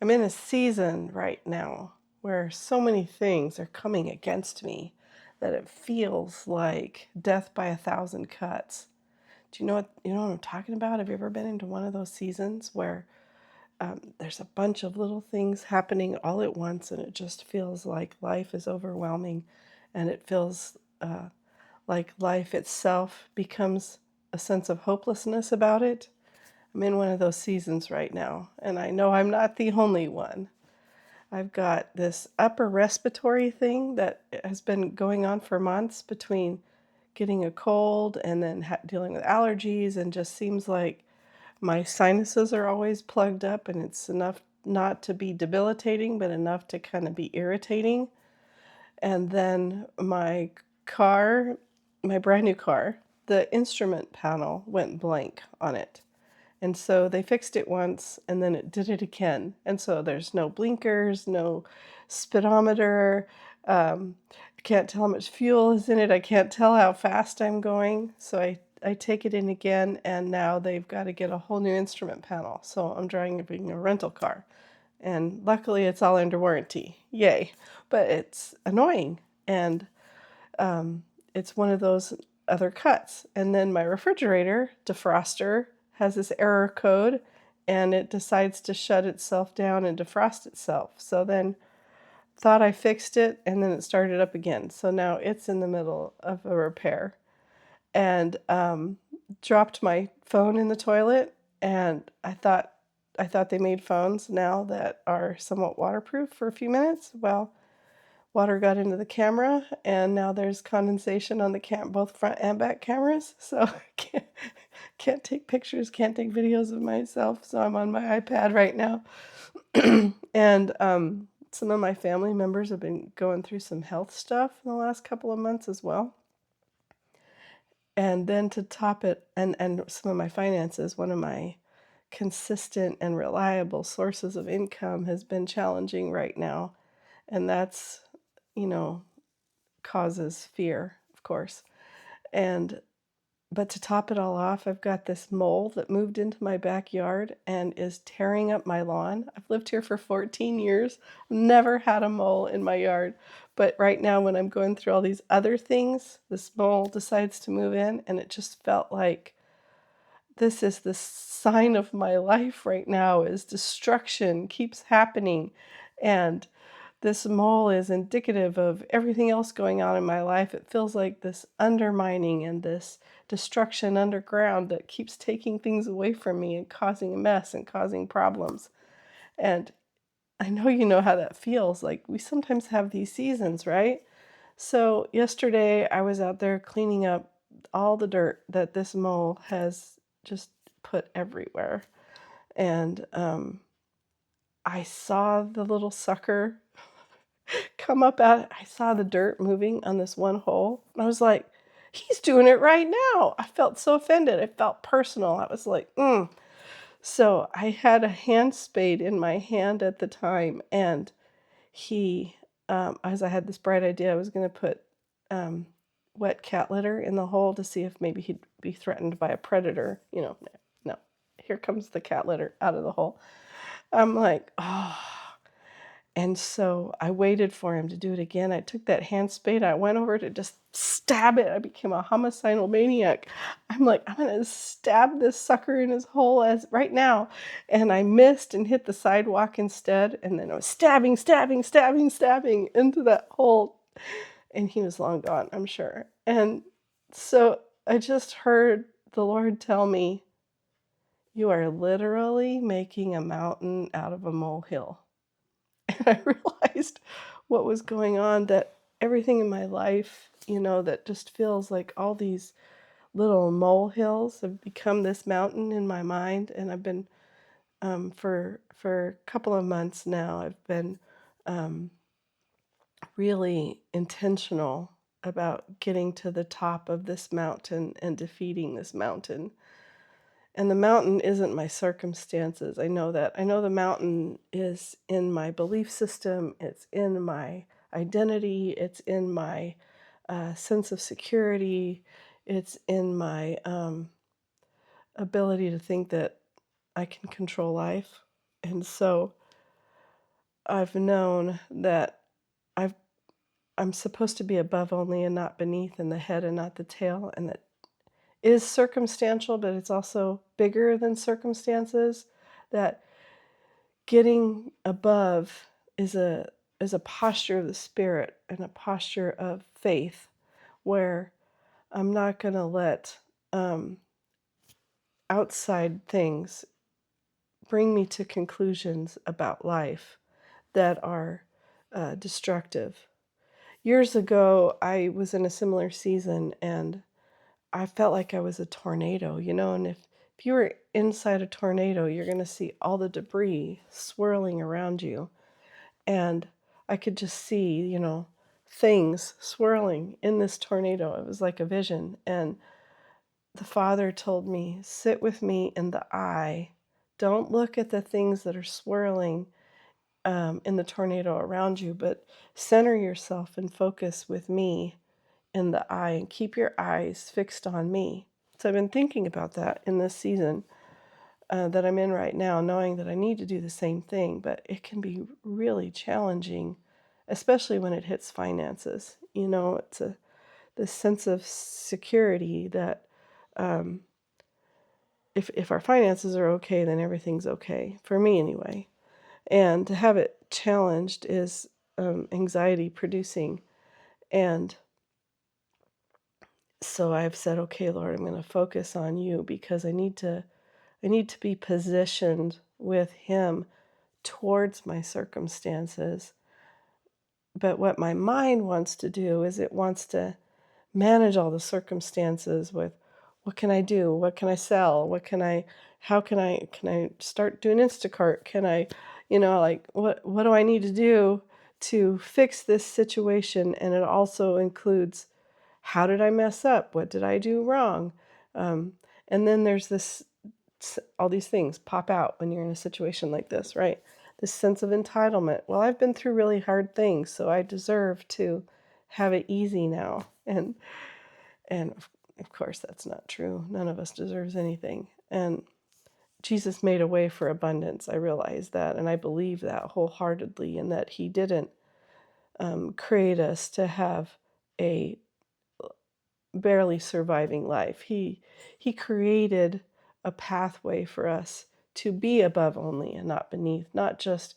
I'm in a season right now where so many things are coming against me that it feels like death by a thousand cuts. Do you know what I'm talking about? Have you ever been into one of those seasons where there's a bunch of little things happening all at once, and it just feels like life is overwhelming, and it feels like life itself becomes a sense of hopelessness about it? I'm in one of those seasons right now, and I know I'm not the only one. I've got this upper respiratory thing that has been going on for months between getting a cold and then dealing with allergies, and just seems like my sinuses are always plugged up, and it's enough not to be debilitating, but enough to kind of be irritating. And then my car, my brand new car, the instrument panel went blank on it. And so they fixed it once and then it did it again. And so there's no blinkers, no speedometer. I can't tell how much fuel is in it. I can't tell how fast I'm going. So I take it in again, and now they've got to get a whole new instrument panel. So I'm driving a rental car. And luckily it's all under warranty. Yay. But it's annoying. And it's one of those other cuts. And then my refrigerator defroster has this error code, and it decides to shut itself down and defrost itself. So then thought I fixed it, and then it started up again. So now it's in the middle of a repair. And dropped my phone in the toilet, and I thought they made phones now that are somewhat waterproof for a few minutes. Well, water got into the camera, and now there's condensation on the both front and back cameras. So I can't take pictures, can't take videos of myself. So I'm on my iPad right now. And some of my family members have been going through some health stuff in the last couple of months as well. And then to top it, and some of my finances, one of my consistent and reliable sources of income has been challenging right now. And that's, you know, causes fear, of course. And but to top it all off, I've got this mole that moved into my backyard and is tearing up my lawn. I've lived here for 14 years, never had a mole in my yard. But right now, when I'm going through all these other things, this mole decides to move in, and it just felt like this is the sign of my life right now, is destruction keeps happening. And this mole is indicative of everything else going on in my life. It feels like this undermining and this destruction underground that keeps taking things away from me and causing a mess and causing problems. And I know you know how that feels. Like, we sometimes have these seasons, right? So yesterday I was out there cleaning up all the dirt that this mole has just put everywhere. And I saw the little sucker come up out. I saw the dirt moving on this one hole. And I was like, he's doing it right now. I felt so offended. It felt personal. I was like, mm. So I had a hand spade in my hand at the time. And as I had this bright idea, I was going to put um, wet cat litter in the hole to see if maybe he'd be threatened by a predator. No, here comes the cat litter out of the hole. I'm like, oh. And so I waited for him to do it again. I took that hand spade. I went over to just stab it. I became a homicidal maniac. I'm like, I'm going to stab this sucker in his hole as right now. And I missed and hit the sidewalk instead. And then I was stabbing, stabbing, stabbing, stabbing into that hole. And he was long gone, I'm sure. And so I just heard the Lord tell me, you are literally making a mountain out of a molehill. And I realized what was going on, that everything in my life, that just feels like all these little molehills have become this mountain in my mind. And I've been, for a couple of months now, I've been um, really intentional about getting to the top of this mountain and defeating this mountain. And the mountain isn't my circumstances. I know that. I know the mountain is in my belief system, it's in my identity, it's in my sense of security, it's in my ability to think that I can control life. And so I've known that I've I'm supposed to be above only and not beneath, and the head and not the tail, and that is circumstantial, but it's also bigger than circumstances. That getting above is a posture of the spirit and a posture of faith where I'm not going to let um, outside things bring me to conclusions about life that are destructive. Years ago, I was in a similar season and I felt like I was a tornado, and if you were inside a tornado, you're going to see all the debris swirling around you. And I could just see, things swirling in this tornado. It was like a vision. And the Father told me, sit with me in the eye. Don't look at the things that are swirling in the tornado around you, but center yourself and focus with me in the eye and keep your eyes fixed on me. So I've been thinking about that in this season that I'm in right now, knowing that I need to do the same thing, but it can be really challenging, especially when it hits finances. It's this sense of security that um, if our finances are okay, then everything's okay, for me anyway. And to have it challenged is anxiety producing. And so I've said, okay, Lord, I'm going to focus on you because I need to be positioned with him towards my circumstances. But what my mind wants to do is it wants to manage all the circumstances with what can I do? What can I sell? How can I start doing Instacart? Can I, like what do I need to do to fix this situation? And it also includes how did I mess up? What did I do wrong? Um, and then there's all these things pop out when you're in a situation like this, right? This sense of entitlement. Well, I've been through really hard things, so I deserve to have it easy now. And of course that's not true. None of us deserves anything. And Jesus made a way for abundance. I realize that, and I believe that wholeheartedly, and that he didn't create us to have a barely surviving life. He created a pathway for us to be above only and not beneath, not just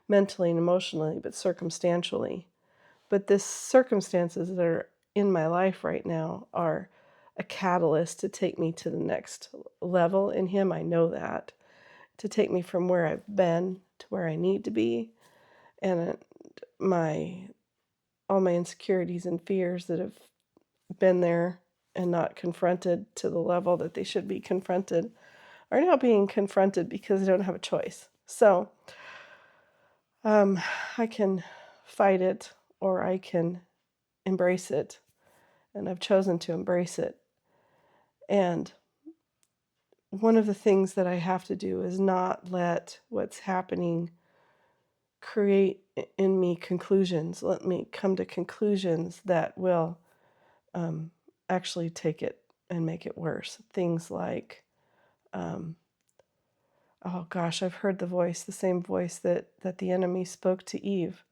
mentally and emotionally, but circumstantially. But the circumstances that are in my life right now are a catalyst to take me to the next level in him. I know that. To take me from where I've been to where I need to be. And my all my insecurities and fears that have been there and not confronted to the level that they should be confronted are now being confronted because they don't have a choice. So I can fight it or I can embrace it. And I've chosen to embrace it. And one of the things that I have to do is not let what's happening create in me conclusions. Let me come to conclusions that will um, actually take it and make it worse. Things like, um, oh gosh, I've heard the same voice that the enemy spoke to Eve.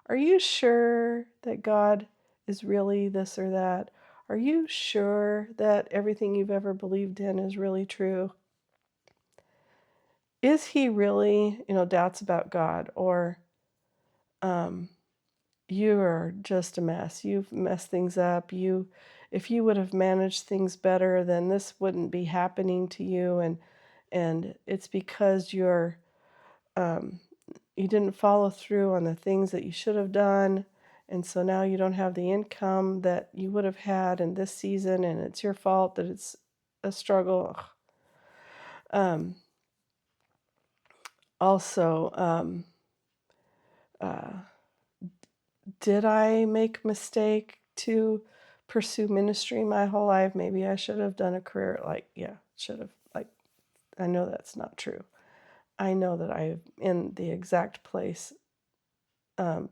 Are you sure that God is really this or that? Are you sure that everything you've ever believed in is really true? Is he really, doubts about God? Or um, you are just a mess. You've messed things up. If you would have managed things better, then this wouldn't be happening to you. And it's because um, you didn't follow through on the things that you should have done. And so now you don't have the income that you would have had in this season, and it's your fault that it's a struggle. Um, also, uh, did I make a mistake to pursue ministry my whole life? Maybe I should have done a career should have. I know that's not true. I know that I'm in the exact place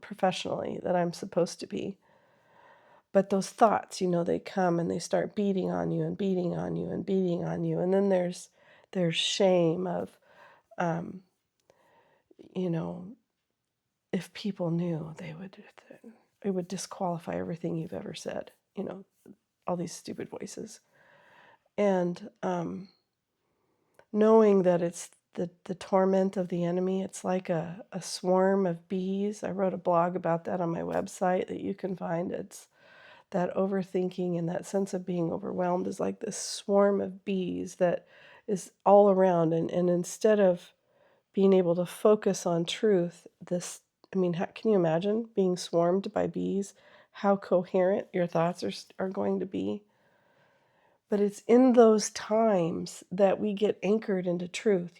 professionally that I'm supposed to be. But those thoughts, they come and they start beating on you and beating on you and beating on you. And then there's shame of, um, you know, if people knew, it would disqualify everything you've ever said, all these stupid voices. And knowing that it's the torment of the enemy, it's like a swarm of bees. I wrote a blog about that on my website that you can find. It's that overthinking and that sense of being overwhelmed is like this swarm of bees that is all around. And instead of being able to focus on truth, can you imagine being swarmed by bees? How coherent your thoughts are going to be? But it's in those times that we get anchored into truth,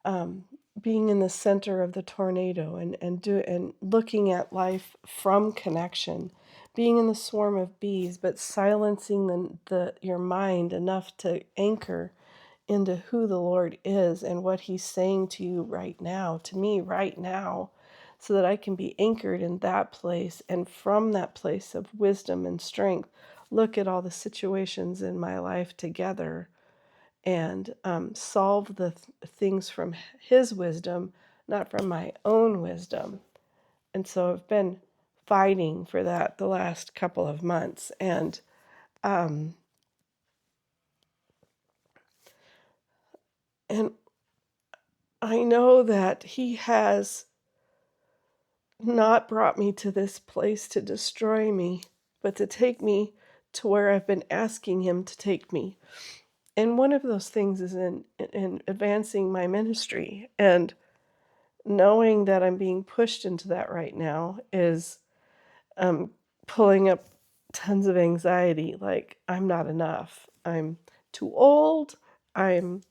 um, being in the center of the tornado and looking at life from connection, being in the swarm of bees, but silencing your mind enough to anchor into who the Lord is and what He's saying to you right now, to me right now, so that I can be anchored in that place, and from that place of wisdom and strength, look at all the situations in my life together and solve the things from His wisdom, not from my own wisdom. And so I've been fighting for that the last couple of months. And um, and I know that He has not brought me to this place to destroy me, but to take me to where I've been asking Him to take me. And one of those things is in advancing my ministry. And knowing that I'm being pushed into that right now is pulling up tons of anxiety. Like, I'm not enough. I'm too old. I'm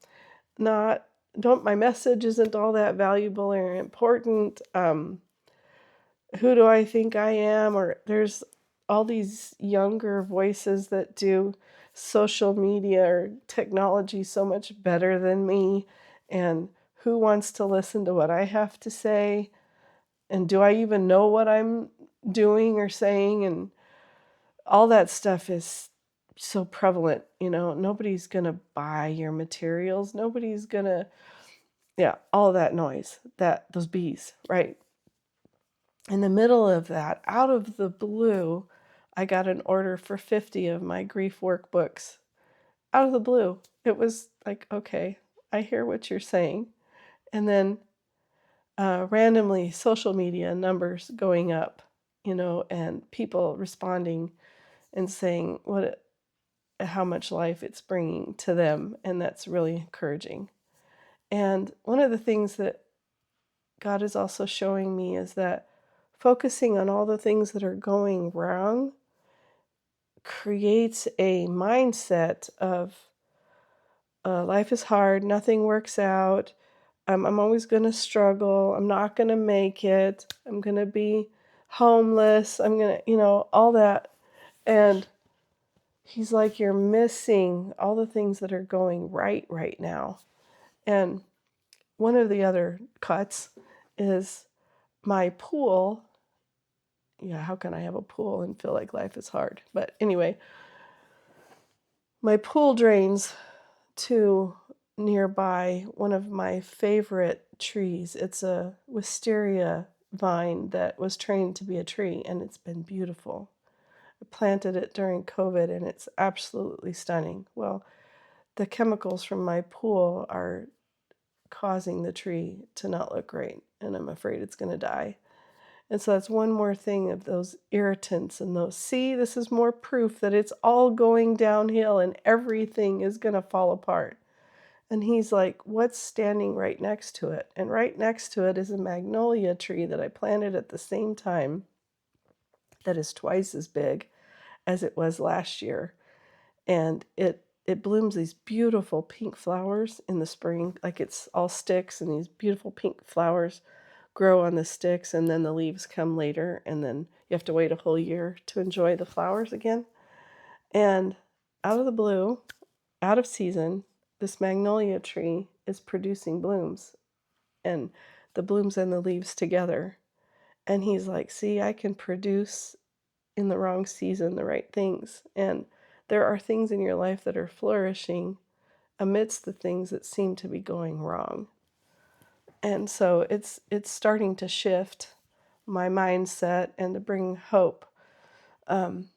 not, don't, my message isn't all that valuable or important. Who do I think I am? Or there's all these younger voices that do social media or technology so much better than me. And who wants to listen to what I have to say? And do I even know what I'm doing or saying? And all that stuff is so prevalent. Nobody's going to buy your materials. Nobody's going to, yeah, all that noise, those bees, right? In the middle of that, out of the blue, I got an order for 50 of my grief workbooks. Out of the blue. It was like, okay, I hear what you're saying. And then randomly, social media numbers going up, and people responding and saying how much life it's bringing to them. And that's really encouraging. And one of the things that God is also showing me is that focusing on all the things that are going wrong creates a mindset of life is hard, nothing works out, I'm always going to struggle, I'm not going to make it, I'm going to be homeless, I'm going to, all that. And He's like, you're missing all the things that are going right now. And one of the other cuts is my pool. Yeah, how can I have a pool and feel like life is hard? But anyway, my pool drains to nearby one of my favorite trees. It's a wisteria vine that was trained to be a tree, and it's been beautiful. I planted it during COVID, and it's absolutely stunning. Well, the chemicals from my pool are causing the tree to not look great, and I'm afraid it's going to die. And so that's one more thing of those irritants and those, see, this is more proof that it's all going downhill and everything is going to fall apart. And He's like, what's standing right next to it? And right next to it is a magnolia tree that I planted at the same time that is twice as big as it was last year. And it blooms these beautiful pink flowers in the spring, like it's all sticks, and these beautiful pink flowers grow on the sticks, and then the leaves come later, and then you have to wait a whole year to enjoy the flowers again. And out of the blue, out of season, this magnolia tree is producing blooms, and the blooms and the leaves together. And He's like, see, I can produce in the wrong season the right things. And there are things in your life that are flourishing amidst the things that seem to be going wrong. And so it's starting to shift my mindset and to bring hope. Um,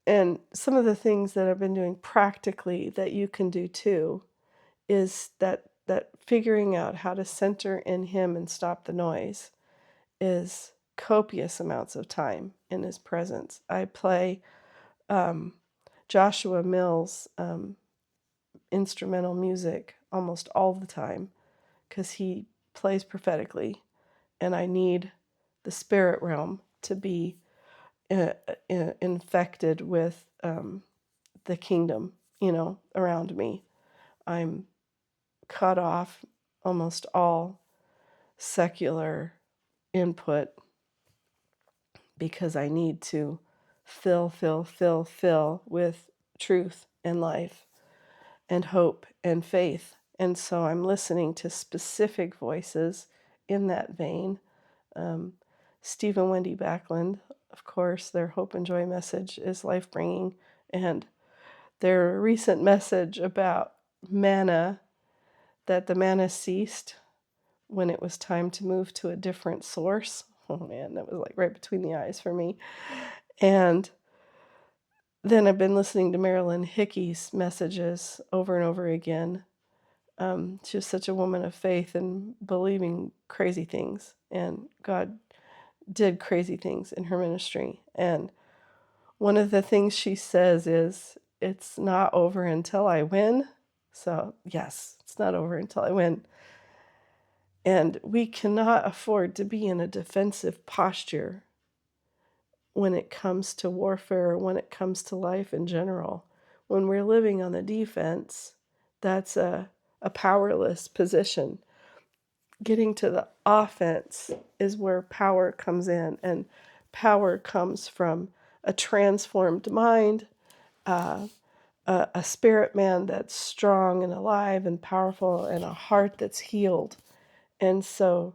and some of the things that I've been doing practically that you can do too is that figuring out how to center in Him and stop the noise is copious amounts of time in His presence. I play um, Joshua Mills instrumental music almost all the time because he plays prophetically, and I need the spirit realm to be infected with the kingdom, around me. I'm cut off almost all secular input because I need to fill with truth and life and hope and faith. And so I'm listening to specific voices in that vein. Um, Steve and Wendy Backlund, of course, their hope and joy message is life bringing. And their recent message about manna, that the manna ceased when it was time to move to a different source. Oh man, that was like right between the eyes for me. And then I've been listening to Marilyn Hickey's messages over and over again. She was such a woman of faith and believing crazy things. And God did crazy things in her ministry. And one of the things she says is, it's not over until I win. So, yes, it's not over until I win. And we cannot afford to be in a defensive posture when it comes to warfare, when it comes to life in general. When we're living on the defense, that's a powerless position. Getting to the offense is where power comes in, and power comes from a transformed mind, uh, a spirit man that's strong and alive and powerful, and a heart that's healed. And so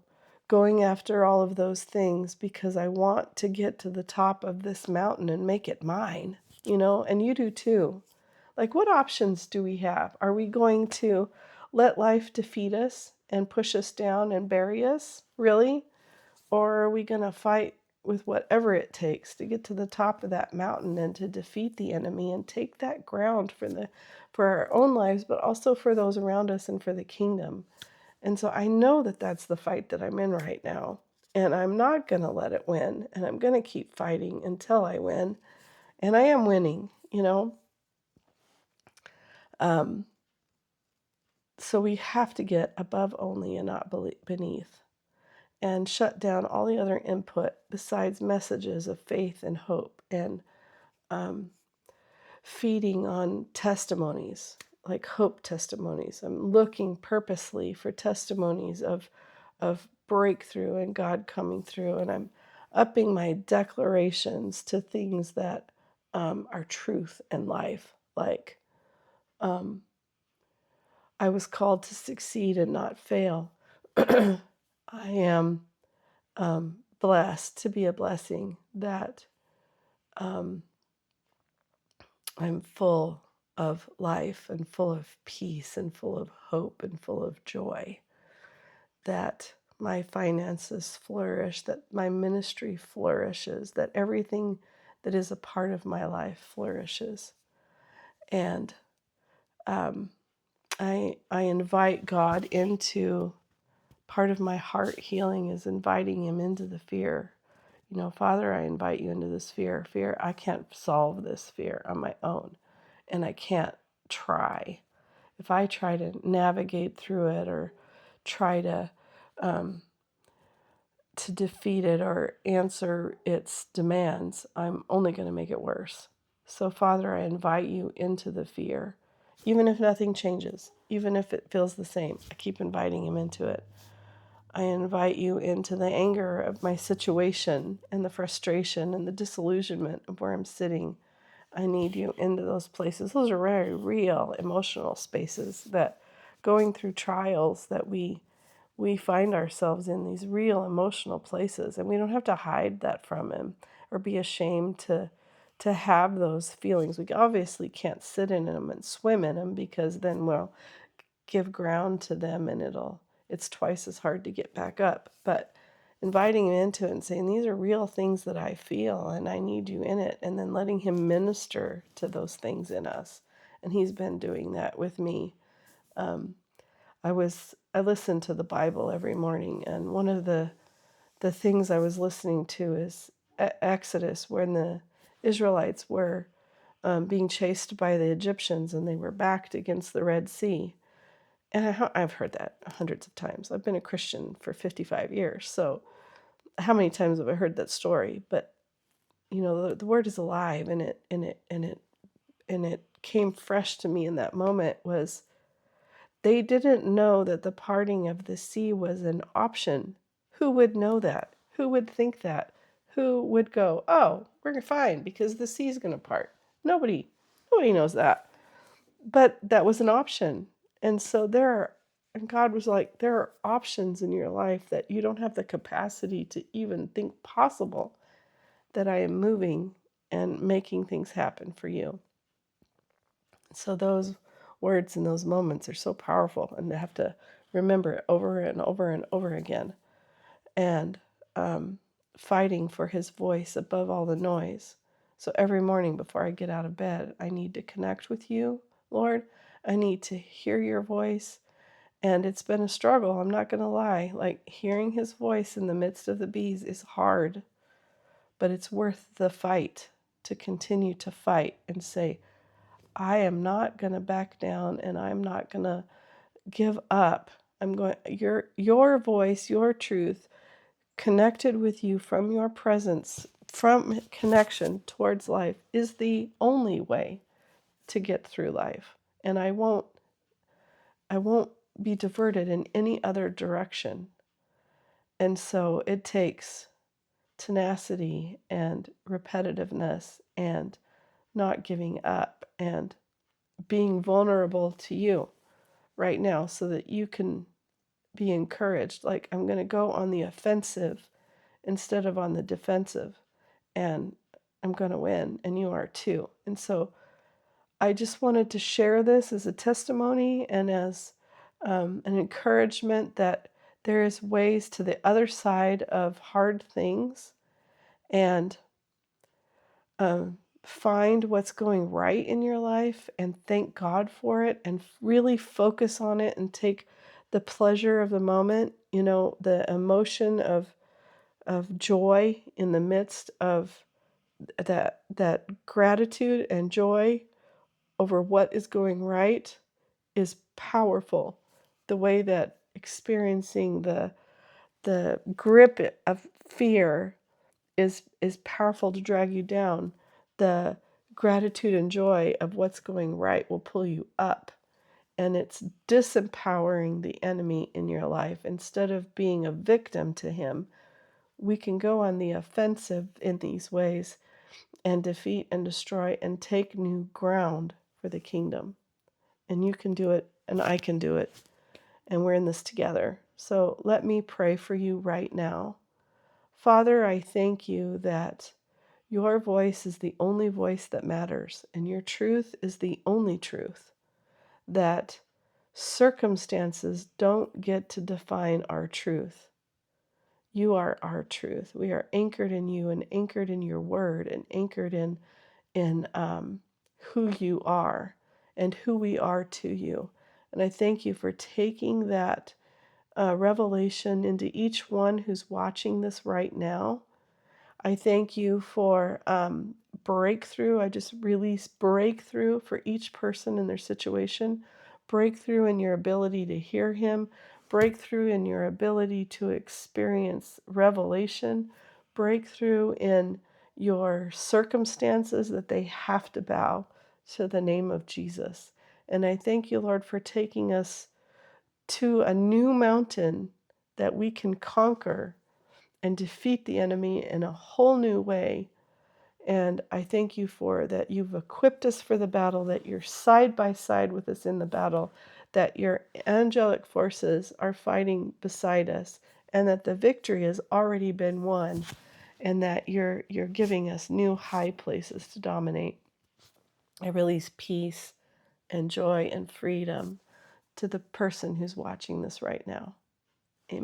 going after all of those things because I want to get to the top of this mountain and make it mine, and you do too. Like, what options do we have? Are we going to let life defeat us and push us down and bury us? Really? Or are we going to fight with whatever it takes to get to the top of that mountain and to defeat the enemy and take that ground for our own lives, but also for those around us and for the kingdom? And so I know that that's the fight that I'm in right now. And I'm not going to let it win. And I'm going to keep fighting until I win. And I am winning. Um, so we have to get above only and not beneath, and shut down all the other input besides messages of faith and hope, and um, feeding on testimonies, like hope testimonies. I'm looking purposely for testimonies of breakthrough and God coming through, and I'm upping my declarations to things that are truth and life. Like, um, I was called to succeed and not fail. I am blessed to be a blessing, that um, I'm full of life and full of peace and full of hope and full of joy, that my finances flourish, that my ministry flourishes, that everything that is a part of my life flourishes. And I invite God into part of my heart healing, is inviting Him into the fear. Father, I invite you into this fear. Fear, I can't solve this fear on my own, and I can't try. If I try to navigate through it or try to defeat it or answer its demands, I'm only going to make it worse. So, Father, I invite you into the fear. Even if nothing changes, even if it feels the same, I keep inviting Him into it. I invite you into the anger of my situation and the frustration and the disillusionment of where I'm sitting. I need you into those places. Those are very real emotional spaces, that going through trials, that we find ourselves in these real emotional places, and we don't have to hide that from Him or be ashamed to have those feelings. We obviously can't sit in them and swim in them, because then we'll give ground to them, and it's twice as hard to get back up. But inviting him into it and saying, these are real things that I feel and I need you in it. And then letting him minister to those things in us. And he's been doing that with me. Um, I listen to the Bible every morning, and one of the things I was listening to is Exodus, when the Israelites were being chased by the Egyptians and they were backed against the Red Sea. And I've heard that hundreds of times. I've been a Christian for 55 years, so how many times have I heard that story? But the word is alive, and it came fresh to me in that moment. Was they didn't know that the parting of the sea was an option. Who would know that? Who would think that? Who would go, oh, we're fine because the sea's going to part? Nobody knows that. But that was an option. And so and God was like, there are options in your life that you don't have the capacity to even think possible, that I am moving and making things happen for you. So those words and those moments are so powerful, and to have to remember it over and over and over again, and fighting for his voice above all the noise. So every morning before I get out of bed, I need to connect with you, Lord. I need to hear your voice. And it's been a struggle, I'm not going to lie. Like, hearing his voice in the midst of the bees is hard, but it's worth the fight, to continue to fight and say, I am not going to back down, and I'm not going to give up. I'm going, your voice, your truth, connected with you from your presence, from connection towards life, is the only way to get through life. And I won't be diverted in any other direction. And so it takes tenacity and repetitiveness and not giving up and being vulnerable to you right now, so that you can be encouraged. Like, I'm going to go on the offensive instead of on the defensive, and I'm going to win, and you are too. And so I just wanted to share this as a testimony and as an encouragement that there is ways to the other side of hard things, and find what's going right in your life and thank God for it, and really focus on it and take the pleasure of the moment, the emotion of joy in the midst of that gratitude and joy over what is going right is powerful. The way that experiencing the grip of fear is powerful to drag you down, the gratitude and joy of what's going right will pull you up. And it's disempowering the enemy in your life. Instead of being a victim to him, we can go on the offensive in these ways and defeat and destroy and take new ground for the kingdom. And you can do it, and I can do it, and we're in this together. So let me pray for you right now. Father, I thank you that your voice is the only voice that matters, and your truth is the only truth, that circumstances don't get to define our truth. You are our truth. We are anchored in you and anchored in your word and anchored in who you are and who we are to you. And I thank you for taking that revelation into each one who's watching this right now. I thank you for breakthrough. I just release breakthrough for each person in their situation. Breakthrough in your ability to hear him. Breakthrough in your ability to experience revelation. Breakthrough in your circumstances, that they have to bow to the name of Jesus. And I thank you, Lord, for taking us to a new mountain that we can conquer and defeat the enemy in a whole new way. And I thank you for that you've equipped us for the battle, that you're side by side with us in the battle, that your angelic forces are fighting beside us, and that the victory has already been won, and that you're giving us new high places to dominate. I release peace and joy and freedom to the person who's watching this right now.